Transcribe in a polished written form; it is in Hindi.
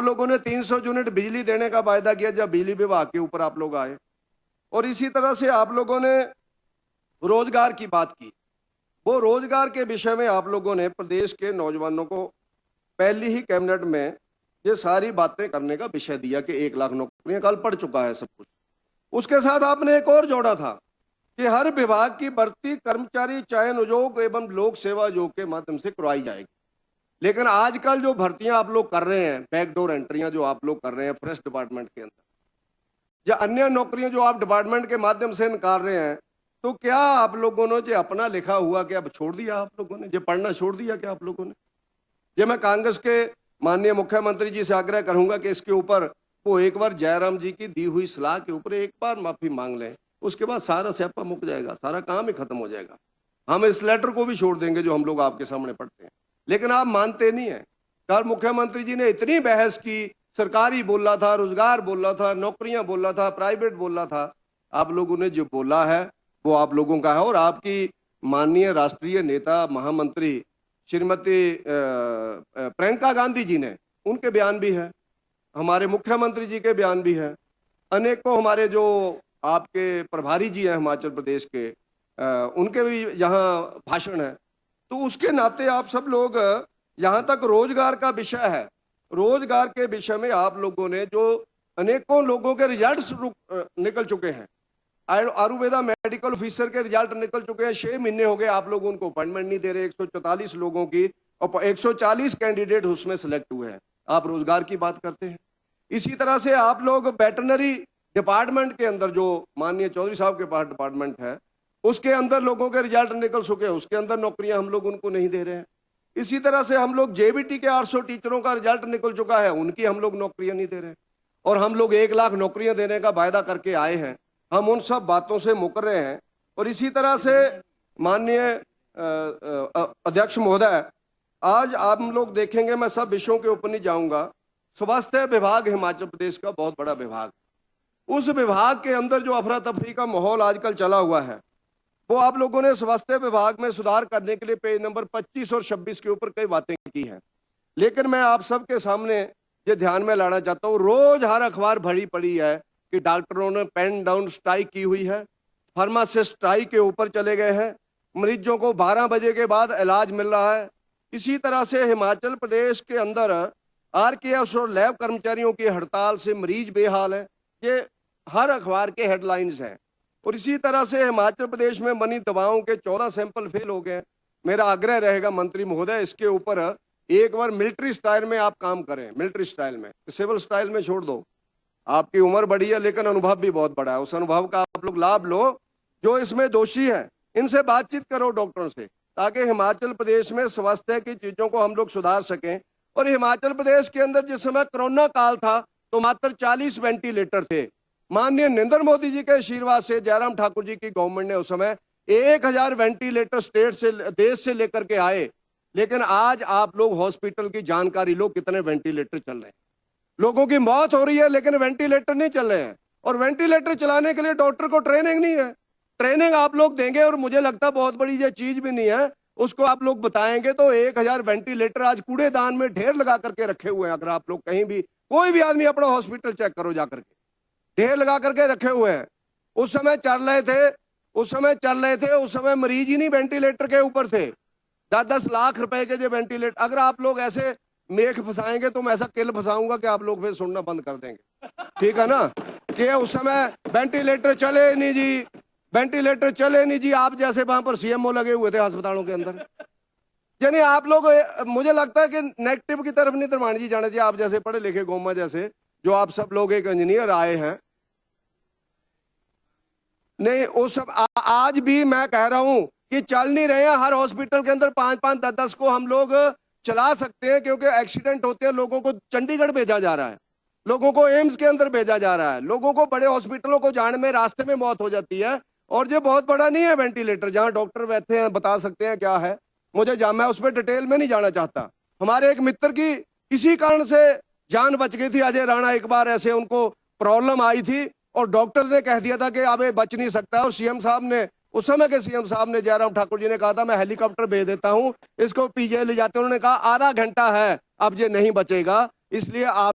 लोगों ने 300 यूनिट बिजली देने का वायदा किया जब बिजली विभाग के ऊपर आप लोग आए। और इसी तरह से आप लोगों ने रोजगार की बात की। वो रोजगार के विषय में आप लोगों ने प्रदेश के नौजवानों को पहली ही कैबिनेट में ये सारी बातें करने का विषय दिया कि 1 लाख नौकरियां, कल पड़ चुका है सब कुछ। उसके साथ आपने एक और जोड़ा था कि हर विभाग की भर्ती कर्मचारी चयन आयोग एवं लोक सेवा आयोग के माध्यम से करवाई जाएगी। लेकिन आजकल जो भर्तियां आप लोग कर रहे हैं, बैकडोर एंट्रियां जो आप लोग कर रहे हैं फॉरेस्ट डिपार्टमेंट के अंदर या अन्य नौकरियां जो आप डिपार्टमेंट के माध्यम से निकाल रहे हैं, तो क्या आप लोगों ने जो अपना लिखा हुआ क्या अब छोड़ दिया? आप लोगों ने जो पढ़ना छोड़ दिया क्या आप लोगों ने? ये मैं कांग्रेस के माननीय मुख्यमंत्री जी से आग्रह करूंगा कि इसके ऊपर वो एक बार जयराम जी की दी हुई सलाह के ऊपर एक बार माफी मांग लें, उसके बाद सारा स्यापा मुक जाएगा, सारा काम ही खत्म हो जाएगा। हम इस लेटर को भी छोड़ देंगे जो हम लोग आपके सामने पढ़ते हैं, लेकिन आप मानते नहीं है। कल मुख्यमंत्री जी ने इतनी बहस की, सरकारी बोला था, रोजगार बोला था, नौकरियां बोला था, प्राइवेट बोला था। आप लोगों ने जो बोला है वो आप लोगों का है। और आपकी माननीय राष्ट्रीय नेता महामंत्री श्रीमती प्रियंका गांधी जी ने, उनके बयान भी है, हमारे मुख्यमंत्री जी के बयान भी है, अनेकों हमारे जो आपके प्रभारी जी हैं हिमाचल प्रदेश के, उनके भी यहाँ भाषण है। तो उसके नाते आप सब लोग, यहाँ तक रोजगार का विषय है, रोजगार के विषय में आप लोगों ने जो अनेकों लोगों के रिजल्ट्स निकल चुके हैं, आयुर्वेदा मेडिकल ऑफिसर के रिजल्ट निकल चुके हैं, 6 महीने हो गए आप लोग उनको अपॉइंटमेंट नहीं दे रहे, 144 लोगों की और 140 कैंडिडेट उसमें सेलेक्ट हुए हैं। आप रोजगार की बात करते हैं। इसी तरह से आप लोग वेटरनरी डिपार्टमेंट के अंदर जो माननीय चौधरी साहब के पास डिपार्टमेंट है, उसके अंदर लोगों के रिजल्ट निकल चुके हैं, उसके अंदर नौकरियां हम लोग उनको नहीं दे रहे हैं। इसी तरह से हम लोग जेबीटी के 800 टीचरों का रिजल्ट निकल चुका है, उनकी हम लोग नौकरियां नहीं दे रहे। और हम लोग 1 लाख नौकरियां देने का वायदा करके आए हैं, हम उन सब बातों से मुकर रहे हैं। और इसी तरह से माननीय अध्यक्ष महोदय, आज आप लोग देखेंगे, मैं सब विषयों के ऊपर नहीं जाऊंगा, स्वास्थ्य विभाग हिमाचल प्रदेश का बहुत बड़ा विभाग, उस विभाग के अंदर जो अफरा तफरी का माहौल आजकल चला हुआ है, वो आप लोगों ने स्वास्थ्य विभाग में सुधार करने के लिए पेज नंबर 25 और 26 के ऊपर कई बातें की हैं। लेकिन मैं आप सबके सामने ये ध्यान में लाना चाहता हूँ, रोज हर अखबार भरी पड़ी है कि डॉक्टरों ने पेन डाउन स्ट्राइक की हुई है, फार्मासिस्ट स्ट्राइक के ऊपर चले गए हैं, मरीजों को 12 बजे के बाद इलाज मिल रहा है। इसी तरह से हिमाचल प्रदेश के अंदर आरकेएस और लैब कर्मचारियों की हड़ताल से मरीज बेहाल है। ये हर अखबार के हेडलाइंस हैं। और इसी तरह से हिमाचल प्रदेश में बनी दवाओं के 14 सैंपल फेल हो गए। मेरा आग्रह रहेगा मंत्री महोदय, इसके ऊपर एक बार मिलिट्री स्टाइल में आप काम करें, मिलिट्री स्टाइल में, सिविल स्टाइल में छोड़ दो। आपकी उम्र बड़ी है लेकिन अनुभव भी बहुत बड़ा है, उस अनुभव का आप लोग लाभ लो। जो इसमें दोषी हैं इनसे बातचीत करो डॉक्टरों से, ताकि हिमाचल प्रदेश में स्वास्थ्य की चीजों को हम लोग सुधार सकें। और हिमाचल प्रदेश के अंदर जिस समय कोरोना काल था तो मात्र 40 वेंटिलेटर थे। माननीय नरेंद्र मोदी जी के आशीर्वाद से जयराम ठाकुर जी की गवर्नमेंट ने उस समय 1000 वेंटिलेटर स्टेट से, देश से लेकर के आए। लेकिन आज आप लोग हॉस्पिटल की जानकारी लो, कितने वेंटिलेटर चल रहे हैं, लोगों की मौत हो रही है लेकिन वेंटिलेटर नहीं चल रहे हैं। और वेंटिलेटर चलाने के लिए डॉक्टर को ट्रेनिंग नहीं है। ट्रेनिंग आप लोग देंगे, और मुझे लगता है बहुत बड़ी ये चीज भी नहीं है, उसको आप लोग बताएंगे तो 1000 वेंटिलेटर आज कूड़ेदान में ढेर लगा करके रखे हुए हैं। अगर आप लोग कहीं भी, कोई भी आदमी अपना हॉस्पिटल चेक करो जाकर के, ढेर लगा करके रखे हुए हैं। उस समय चल रहे थे, उस समय मरीज ही नहीं वेंटिलेटर के ऊपर थे। 10-10 लाख रुपए के जो वेंटिलेटर, अगर आप लोग ऐसे मेख फंसाएंगे तो मैं ऐसा किल फंसाऊंगा कि आप लोग फिर सुनना बंद कर देंगे, ठीक है ना? कि उस समय वेंटिलेटर चले नहीं जी, वेंटिलेटर चले नहीं जी। आप जैसे वहां पर सीएमओ लगे हुए थे अस्पतालों के अंदर। यानी आप लोग, मुझे लगता है कि नेगेटिव की तरफ नहीं तरमानी जी जाना चाहिए। आप जैसे पढ़े लिखे गोमा जैसे, जो आप सब लोग एक इंजीनियर आए हैं, नहीं वो सब आज भी मैं कह रहा हूं कि चल नहीं रहे हैं। हर हॉस्पिटल के अंदर 5-5, 10-10 को हम लोग चला सकते हैं, क्योंकि एक्सीडेंट होते हैं, लोगों को चंडीगढ़ भेजा जा रहा है, लोगों को एम्स के अंदर भेजा जा रहा है, लोगों को बड़े हॉस्पिटलों को जाने में रास्ते में मौत हो जाती है। और ये बहुत बड़ा नहीं है वेंटिलेटर, जहां डॉक्टर बैठे हैं बता सकते हैं क्या है। मैं उस पर डिटेल में नहीं जाना चाहता। हमारे एक मित्र की किसी कारण से जान बच गई थी, अजय राणा, एक बार ऐसे उनको प्रॉब्लम आई थी और डॉक्टर ने कह दिया था कि अब ये बच नहीं सकता। और सीएम साहब ने, उस समय के सीएम साहब ने, जयराम ठाकुर जी ने कहा था मैं हेलीकॉप्टर भेज देता हूं, इसको पीजीआई ले जाते। उन्होंने कहा आधा घंटा है, अब ये नहीं बचेगा। इसलिए आप